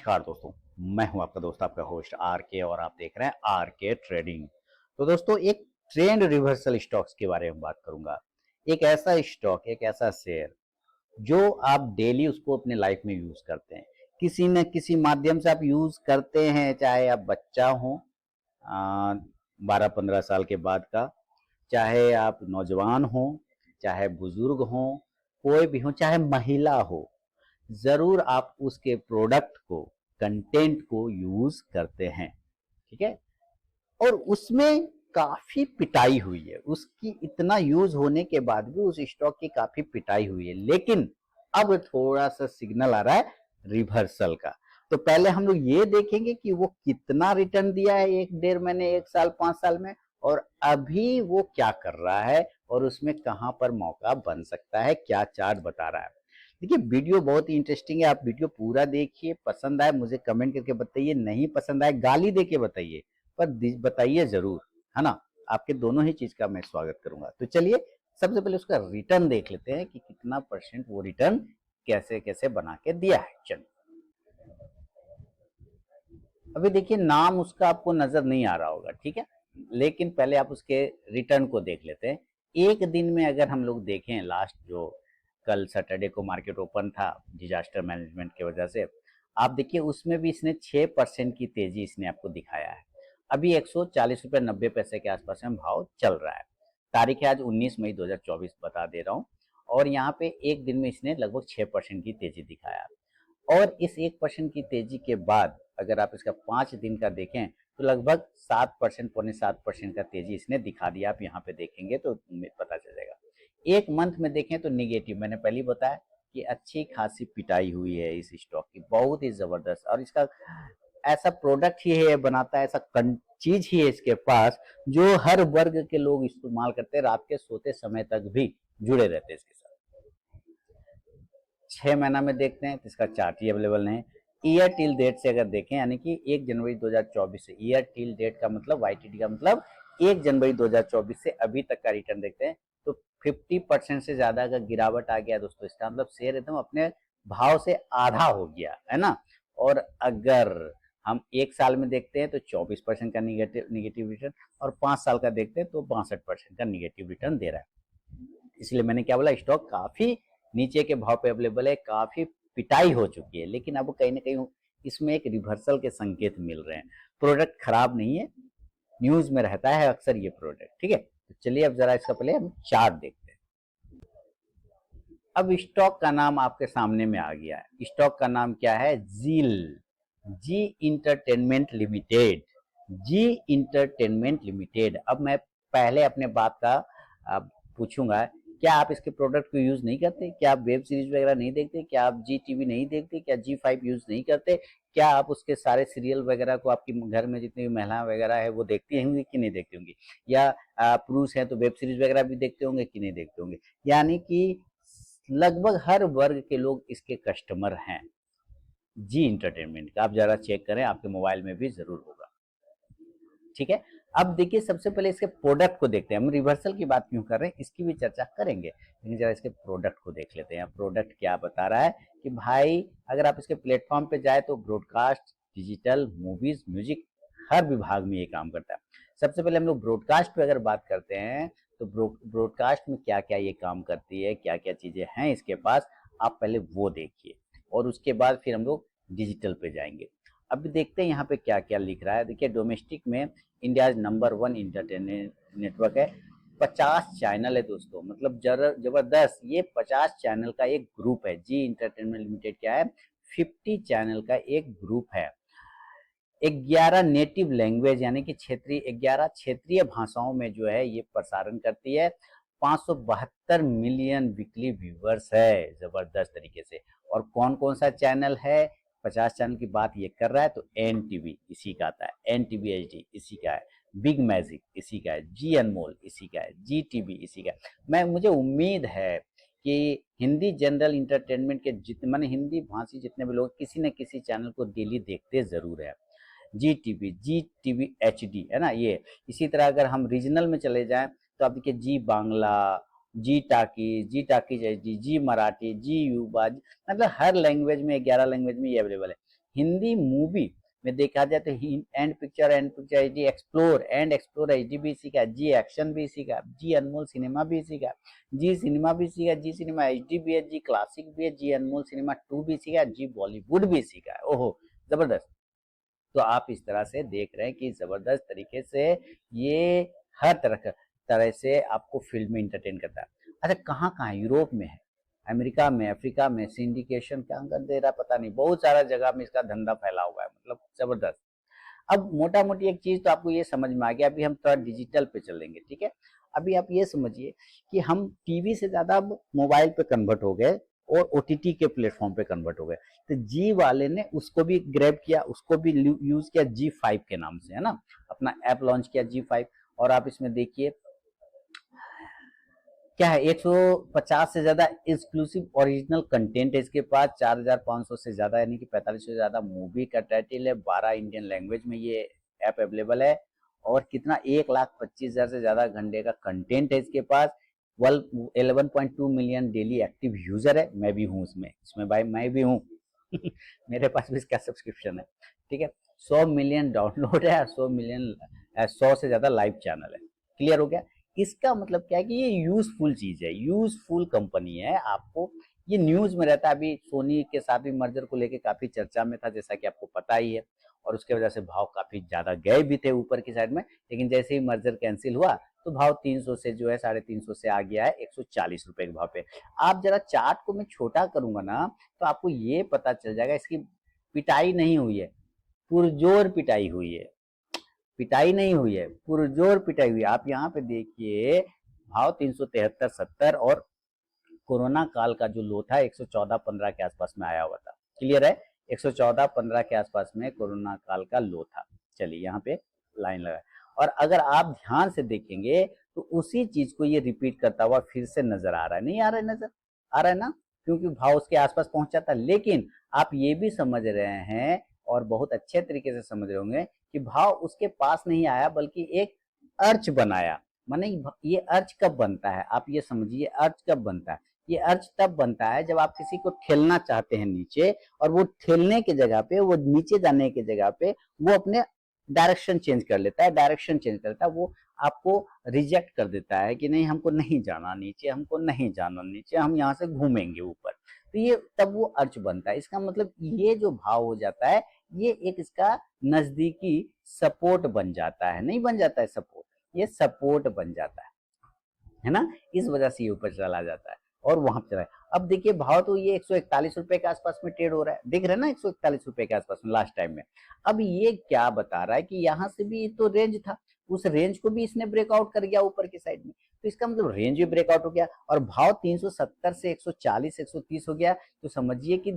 नमस्कार दोस्तों, मैं हूं आपका दोस्त आपका होस्ट आर के और आप देख रहे हैं आर के ट्रेडिंग। तो दोस्तों एक ट्रेंड रिवर्सल स्टॉक्स के बारे में बात करूंगा। एक ऐसा स्टॉक, एक ऐसा शेयर जो आप डेली उसको अपने लाइफ में यूज करते हैं, किसी न किसी माध्यम से आप यूज करते हैं, चाहे आप बच्चा हो 12-15 साल के बाद का, चाहे आप नौजवान हो, चाहे बुजुर्ग हो, कोई भी हो, चाहे महिला हो, जरूर आप उसके प्रोडक्ट को, कंटेंट को यूज करते हैं। ठीक है। और उसमें काफी पिटाई हुई है, उसकी इतना यूज होने के बाद भी उस स्टॉक की काफी पिटाई हुई है, लेकिन अब थोड़ा सा सिग्नल आ रहा है रिवर्सल का। तो पहले हम लोग ये देखेंगे कि वो कितना रिटर्न दिया है 1-1.5 महीने, 1 साल, 5 साल में, और अभी वो क्या कर रहा है और उसमें कहां पर मौका बन सकता है, क्या चार्ट बता रहा है। देखिए वीडियो बहुत ही इंटरेस्टिंग है, आप वीडियो पूरा देखिए, पसंद आए मुझे कमेंट करके बताइए, नहीं पसंद आए गाली दे के बताइए, पर बताइए जरूर, है ना। आपके दोनों ही चीज का मैं स्वागत करूंगा। तो चलिए सबसे पहले उसका रिटर्न देख लेते हैं कि कितना परसेंट वो रिटर्न कैसे कैसे बना के दिया है। चलिए अभी देखिए नाम उसका आपको नजर नहीं आ रहा होगा, ठीक है, लेकिन पहले आप उसके रिटर्न को देख लेते हैं। एक दिन में अगर हम लोग देखें, लास्ट जो कल सैटरडे को मार्केट ओपन था डिजास्टर मैनेजमेंट की वजह से, आप देखिए उसमें भी इसने 6% की तेजी इसने आपको दिखाया है। अभी 140 रुपये 90 पैसे के आसपास में भाव चल रहा है। तारीख है आज 19 मई 2024 बता दे रहा हूँ। और यहाँ पे एक दिन में इसने लगभग 6% की तेजी दिखाया। और इस 1% की तेजी के बाद अगर आप इसका 5 दिन का देखें तो लगभग 7%, पौने 7% का तेजी इसने दिखा दिया। आप यहाँ पे देखेंगे तो पता चल जाएगा। एक मंथ में देखें तो निगेटिव, मैंने पहले बताया कि अच्छी खासी पिटाई हुई है इस स्टॉक की, बहुत ही जबरदस्त। और इसका ऐसा प्रोडक्ट ही है, बनाता है ऐसा चीज ही है इसके पास जो हर वर्ग के लोग इस्तेमाल करते हैं, रात के सोते समय तक भी जुड़े रहते हैं इसके साथ। 6 महीना में देखते हैं तो इसका चार्ट ही अवेलेबल नहीं। ईयर टिल डेट से अगर देखें, यानी कि 1 जनवरी 2024 से, ईयर टिल डेट का मतलब, वाईटीडी का मतलब 1 जनवरी 2024 से अभी तक का रिटर्न देखते हैं तो 50% से ज्यादा अगर गिरावट आ गया दोस्तों, इसका मतलब शेयर एकदम अपने भाव से आधा हो गया है ना। और अगर हम 1 साल में देखते हैं तो 24% का निगेटिव रिटर्न, और 5 साल का देखते हैं तो 62% का निगेटिव रिटर्न दे रहा है। इसलिए मैंने क्या बोला, स्टॉक काफी नीचे के भाव पे अवेलेबल है, काफी पिटाई हो चुकी है, लेकिन अब कहीं ना कहीं इसमें एक रिवर्सल के संकेत मिल रहे हैं। प्रोडक्ट खराब नहीं है, न्यूज में रहता है अक्सर ये प्रोडक्ट, ठीक है। तो चलिए अब जरा इसका पहले हम चार्ट देखते हैं। अब स्टॉक का नाम आपके सामने में आ गया है। स्टॉक का नाम क्या है? ZEEL, Zee entertainment limited, Zee entertainment limited. अब मैं पहले अपने बात का पूछूंगा, क्या आप इसके प्रोडक्ट को यूज नहीं करते? क्या आप वेब सीरीज वगैरह नहीं देखते? क्या आप जी टीवी नहीं देखते? क्या जी5 यूज नहीं करते? क्या आप उसके सारे सीरियल वगैरह को, आपकी घर में जितनी भी महिला वगैरह है वो देखती होंगी कि नहीं देखती होंगी? या पुरुष हैं तो वेब सीरीज वगैरह भी देखते होंगे कि नहीं देखते होंगे? यानी कि लगभग हर वर्ग के लोग इसके कस्टमर हैं जी इंटरटेनमेंट का। आप जरा चेक करें, आपके मोबाइल में भी जरूर होगा, ठीक है। अब देखिए सबसे पहले इसके प्रोडक्ट को देखते हैं। हम रिवर्सल की बात क्यों कर रहे हैं इसकी भी चर्चा करेंगे, लेकिन जरा इसके प्रोडक्ट को देख लेते हैं। प्रोडक्ट क्या बता रहा है कि भाई अगर आप इसके प्लेटफॉर्म पे जाए तो ब्रॉडकास्ट, डिजिटल, मूवीज, म्यूजिक, हर विभाग में ये काम करता है। सबसे पहले हम लोग ब्रॉडकास्ट पे अगर बात करते हैं तो ब्रॉडकास्ट में क्या क्या ये काम करती है, क्या क्या चीजें हैं इसके पास, आप पहले वो देखिए और उसके बाद फिर हम लोग डिजिटल पे जाएंगे। अब देखते हैं यहाँ पे क्या क्या लिख रहा है। देखिए डोमेस्टिक में इंडिया नंबर 1 इंटरटेनमेंट नेटवर्क है। 50 चैनल है दोस्तों, मतलब जबरदस्त। ये 50 चैनल का एक ग्रुप है। जी इंटरटेनमेंट लिमिटेड क्या है? 50 चैनल का एक ग्रुप है। 11 नेटिव लैंग्वेज यानी कि 11 क्षेत्रीय भाषाओं में जो है ये प्रसारण करती है। 572 मिलियन वीकली व्यूवर्स है, जबरदस्त तरीके से। और कौन कौन सा चैनल है? 50 चैनल की बात ये कर रहा है तो एन टीवी इसी का आता है, एन टीवी एच डी इसी का है, बिग मैजिक इसी का है, जी अनमोल इसी का है, जी टीवी इसी का है। मुझे उम्मीद है कि हिंदी जनरल इंटरटेनमेंट के जितने, माने हिंदी भाषी जितने भी लोग किसी न किसी चैनल को डेली देखते जरूर है। जी टीवी एच डी है ना ये। इसी तरह अगर हम रीजनल में चले जाएं तो आप देखिए जी बांग्ला, जी टाकीज एच डी, जी मराठी, जी युवा, मतलब हर लैंग्वेज में, 11 लैंग्वेज में ये अवेलेबल है। हिंदी मूवी में देखा जाए तो and picture HD, explore HD भी इसी का, जी एक्शन भी इसी का, जी अनमोल सिनेमा भी इसी का, जी सिनेमा भी इसी का, जी सिनेमा एचडी भी है, जी क्लासिक भी है, जी अनमोल सिनेमा 2 भी इसी का, जी बॉलीवुड भी इसी का है। ओहो जबरदस्त। तो आप इस तरह से देख रहे हैं कि जबरदस्त तरीके से ये हर तरह से आपको फिल्म में इंटरटेन करता है। अच्छा कहाँ कहाँ है? यूरोप में है, अमेरिका में, अफ्रीका में, सिंडिकेशन क्या कर दे रहा पता नहीं, बहुत सारा जगह में इसका धंधा फैला हुआ है, मतलब जबरदस्त। अब मोटा मोटी एक चीज तो आपको ये समझ में आ गया, अभी हम थोड़ा डिजिटल पे चलेंगे, ठीक है। अभी आप ये समझिए कि हम टीवी से ज्यादा अब मोबाइल पे कन्वर्ट हो गए और ओटीटी के प्लेटफॉर्म पे कन्वर्ट हो गए। तो जी वाले ने उसको भी ग्रैब किया, उसको भी यूज किया जी5 के नाम से, है ना, अपना ऐप लॉन्च किया जी5। और आप इसमें देखिए क्या है, 150 से ज्यादा एक्सक्लूसिव ओरिजिनल कंटेंट है इसके पास, 4500 से ज्यादा यानी कि 45 से ज्यादा मूवी का टाइटल है, 12 इंडियन लैंग्वेज में ये ऐप अवेलेबल है। और कितना 1,25,000 से ज्यादा घंटे का कंटेंट है इसके पास। 11.2 मिलियन डेली एक्टिव यूजर है, मैं भी हूँ इसमें भाई मैं भी हूँ मेरे पास भी इसका सब्सक्रिप्शन है, ठीक है। 100 मिलियन डाउनलोड है, 100 से ज्यादा लाइव चैनल है। क्लियर हो गया? इसका मतलब क्या है कि ये यूजफुल चीज है, यूजफुल कंपनी है। आपको ये न्यूज में रहता है, अभी सोनी के साथ भी मर्जर को लेके काफी चर्चा में था, जैसा कि आपको पता ही है, और उसके वजह से भाव काफी ज्यादा गए भी थे ऊपर की साइड में। लेकिन जैसे ही मर्जर कैंसिल हुआ तो भाव 300 से जो है 350 से आ गया है 140 रुपए के भाव पे। आप जरा चार्ट को मैं छोटा करूंगा ना तो आपको ये पता चल जाएगा, इसकी पिटाई नहीं हुई है, पुरजोर पिटाई हुई है, पिटाई नहीं हुई है, पुरजोर पिटाई हुई है। आप यहाँ पे देखिए भाव 373.70 और कोरोना काल का जो लो था 114.15 के आसपास में आया हुआ था। क्लियर है? 114.15 के आसपास में कोरोना काल का लो था। चलिए यहाँ पे लाइन लगा, और अगर आप ध्यान से देखेंगे तो उसी चीज को ये रिपीट करता हुआ फिर से नजर आ रहा है, नहीं आ रहा है? नजर आ रहा है ना, क्योंकि भाव उसके आसपास पहुंचा था। लेकिन आप ये भी समझ रहे हैं और बहुत अच्छे तरीके से समझ रहे होंगे कि भाव उसके पास नहीं आया बल्कि एक अर्च बनाया। माने ये अर्च कब बनता है, आप ये समझिए अर्च कब बनता है। ये अर्च तब बनता है जब आप किसी को ठेलना चाहते हैं नीचे, और वो ठेलने की जगह पे, वो नीचे जाने की जगह पे वो अपने डायरेक्शन चेंज कर लेता है, डायरेक्शन चेंज करता है, वो आपको रिजेक्ट कर देता है कि नहीं हमको नहीं जाना नीचे, हमको नहीं जाना नीचे, हम यहाँ से घूमेंगे ऊपर। तो ये तब वो अर्च बनता है। इसका मतलब ये जो भाव हो जाता है ये एक इसका नजदीकी सपोर्ट बन जाता है, नहीं बन जाता है सपोर्ट, ये सपोर्ट बन जाता है ना, इस वजह से ये ऊपर चला जाता है और वहां पे चला है। अब देखिए भाव तो ये 141 रुपए के आसपास में ट्रेड हो रहा है, दिख रहा है ना, 141 रुपए के आसपास में लास्ट टाइम में। अब ये क्या बता रहा है कि यहाँ से भी तो रेंज था, उस रेंज को भी इसने ब्रेकआउट कर गया ऊपर की साइड में, तो इसका मतलब रेंज भी ब्रेकआउट हो गया और भाव 370 से 140 130 हो गया। तो समझिए कि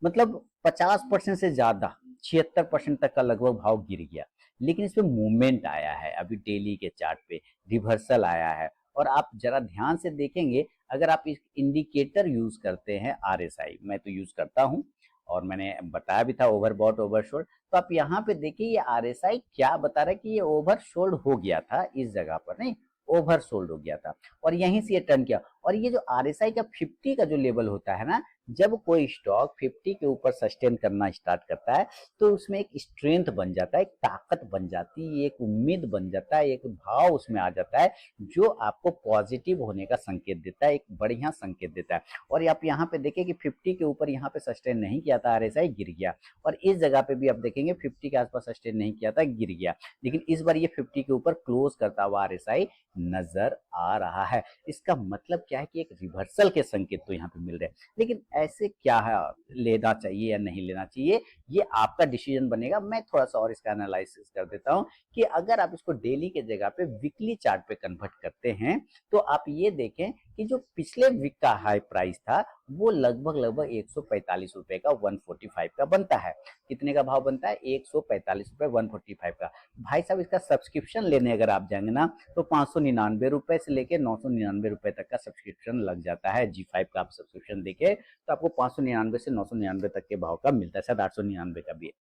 मतलब 50% से ज्यादा, 76% तक का लगभग भाव गिर गया। लेकिन इसमें मूवमेंट आया है, अभी डेली के चार्ट पे रिवर्सल आया है। और आप जरा ध्यान से देखेंगे, अगर आप इस इंडिकेटर यूज करते हैं आरएसआई, मैं तो यूज करता हूं और मैंने बताया भी था ओवरबॉट ओवरशोल्ड, तो आप यहाँ पे देखिए ये आरएसआई क्या बता रहा है कि ये ओवरशोल्ड हो गया था इस जगह पर, नहीं ओवरसोल्ड हो गया था और यहीं से ये टर्न किया। और ये जो आरएसआई का 50 का जो लेवल होता है ना, जब कोई स्टॉक 50 के ऊपर सस्टेन करना स्टार्ट करता है तो उसमें एक स्ट्रेंथ बन जाता है, एक ताकत बन जाती है, एक उम्मीद बन जाता है, एक भाव उसमें आ जाता है जो आपको पॉजिटिव होने का संकेत देता है, एक बढ़िया संकेत देता है। और आप यहाँ पे देखें कि 50 के ऊपर यहाँ पे सस्टेन नहीं किया था, आरएसआई गिर गया। और इस जगह पे भी आप देखेंगे 50 के आसपास सस्टेन नहीं किया था, गिर गया। लेकिन इस बार ये 50 के ऊपर क्लोज करता हुआ आरएसआई नजर आ रहा है। इसका मतलब क्या है कि एक रिवर्सल के संकेत तो यहाँ पे मिल रहे हैं। लेकिन ऐसे क्या है, लेना चाहिए या नहीं लेना चाहिए, ये आपका डिसीजन बनेगा। मैं थोड़ा सा और इसका एनालिसिस कर देता हूं कि अगर आप इसको डेली के जगह पे वीकली चार्ट पे कन्वर्ट करते हैं तो आप ये देखें कि जो पिछले वीक का हाई प्राइस था वो लगभग 145 रुपए का 145 का बनता है। कितने का भाव बनता है? 145 रुपए 145 का। भाई साहब इसका सब्सक्रिप्शन लेने अगर आप जाएंगे ना तो 599 रुपए से लेके 999 रुपए तक का सब्सक्रिप्शन लग जाता है। जी5 का आप सब्सक्रिप्शन देखे तो आपको 599 से 999 तक के भाव का मिलता है, शायद 899 का भी है।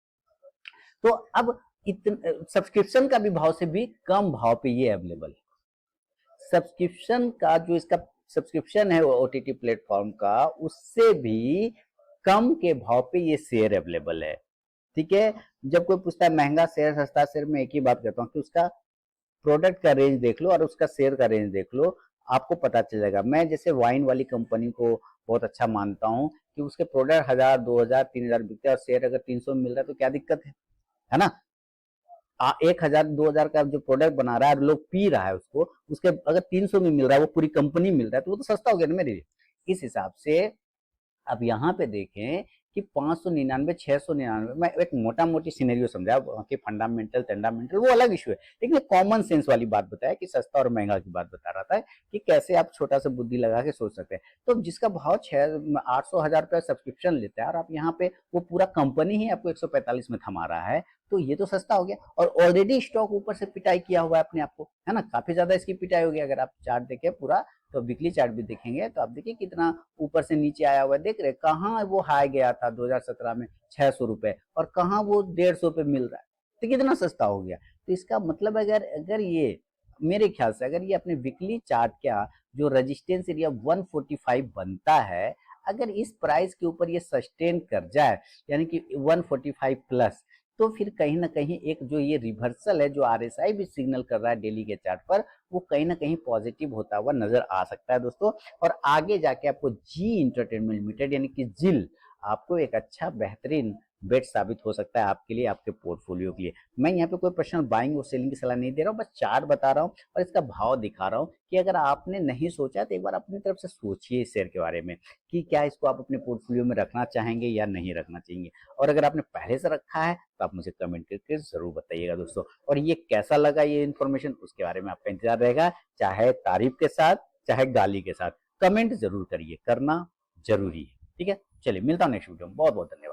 तो अब सब्सक्रिप्शन का भी भाव से भी कम भाव पे ये अवेलेबल है। सब्सक्रिप्शन का जो इसका सब्सक्रिप्शन है ओटीटी प्लेटफॉर्म का, उससे भी कम के भाव पे ये शेयर अवेलेबल है। ठीक है, जब कोई पूछता है महंगा शेयर सस्ता शेयर, मैं एक ही बात कहता हूँ कि उसका प्रोडक्ट का रेंज देख लो और उसका शेयर का रेंज देख लो, आपको पता चल जाएगा। मैं जैसे वाइन वाली कंपनी को बहुत अच्छा मानता हूँ कि उसके प्रोडक्ट 1000 2000 3000 बिकते हैं और शेयर अगर 300 में मिल रहा है तो क्या दिक्कत है ना। 1000 2000 का जो प्रोडक्ट बना रहा है और लोग पी रहा है उसको, उसके अगर 300 में मिल रहा है, वो पूरी कंपनी मिल रहा है, तो वो तो सस्ता हो गया ना मेरे लिए। इस हिसाब से अब यहाँ पे देखें कि 599 699, मैं एक मोटा मोटी सिनेरियो समझा, वहाँ के फंडामेंटल टेंडामेंटल वो अलग इशू है, लेकिन कॉमन सेंस वाली बात बताया कि सस्ता और महंगा की बात बता रहा था कि कैसे आप छोटा सा बुद्धि लगा के सोच सकते हैं। तो जिसका भाव 600 800 1000 रुपया सब्सक्रिप्शन लेता है और आप यहाँ पे वो पूरा कंपनी ही आपको 145 में थमा रहा है, तो ये तो सस्ता हो गया। और ऑलरेडी स्टॉक ऊपर से पिटाई किया हुआ है अपने आप को, है ना, काफी ज्यादा इसकी पिटाई होगी। अगर आप चार्ट देखें पूरा, तो वीकली चार्ट भी देखेंगे तो आप देखिए कितना ऊपर से नीचे आया हुआ है। देख रहे कहाँ वो हाई गया था 2017 में 600 रुपए, और कहाँ वो 150 पे मिल रहा है, तो कितना सस्ता हो गया। तो इसका मतलब अगर अगर ये, मेरे ख्याल से अगर ये अपने वीकली चार्ट का जो रेजिस्टेंस एरिया 145 बनता है, अगर इस प्राइस के ऊपर ये सस्टेन कर जाए, यानी कि 145 प्लस, तो फिर कहीं ना कहीं एक जो ये रिवर्सल है जो आरएसआई भी सिग्नल कर रहा है डेली के चार्ट पर, वो कहीं ना कहीं पॉजिटिव होता हुआ नजर आ सकता है दोस्तों। और आगे जाके आपको जी इंटरटेनमेंट लिमिटेड यानी कि जिल आपको एक अच्छा बेहतरीन बेट साबित हो सकता है आपके लिए, आपके पोर्टफोलियो के लिए। मैं यहाँ पे कोई पर्सनल बाइंग और सेलिंग की सलाह नहीं दे रहा हूँ, बस चार्ट बता रहा हूँ और इसका भाव दिखा रहा हूँ कि अगर आपने नहीं सोचा तो एक बार अपनी तरफ से सोचिए इस शेयर के बारे में कि क्या इसको आप अपने पोर्टफोलियो में रखना चाहेंगे या नहीं रखना चाहेंगे। और अगर आपने पहले से रखा है तो आप मुझे कमेंट करके जरूर बताइएगा दोस्तों। और ये कैसा लगा ये इन्फॉर्मेशन, उसके बारे में आपका इंतजार रहेगा, चाहे तारीफ के साथ चाहे गाली के साथ। कमेंट जरूर करिए, करना जरूरी है। ठीक है, चलिए मिलता हूँ नेक्स्ट वीडियो में। बहुत बहुत धन्यवाद।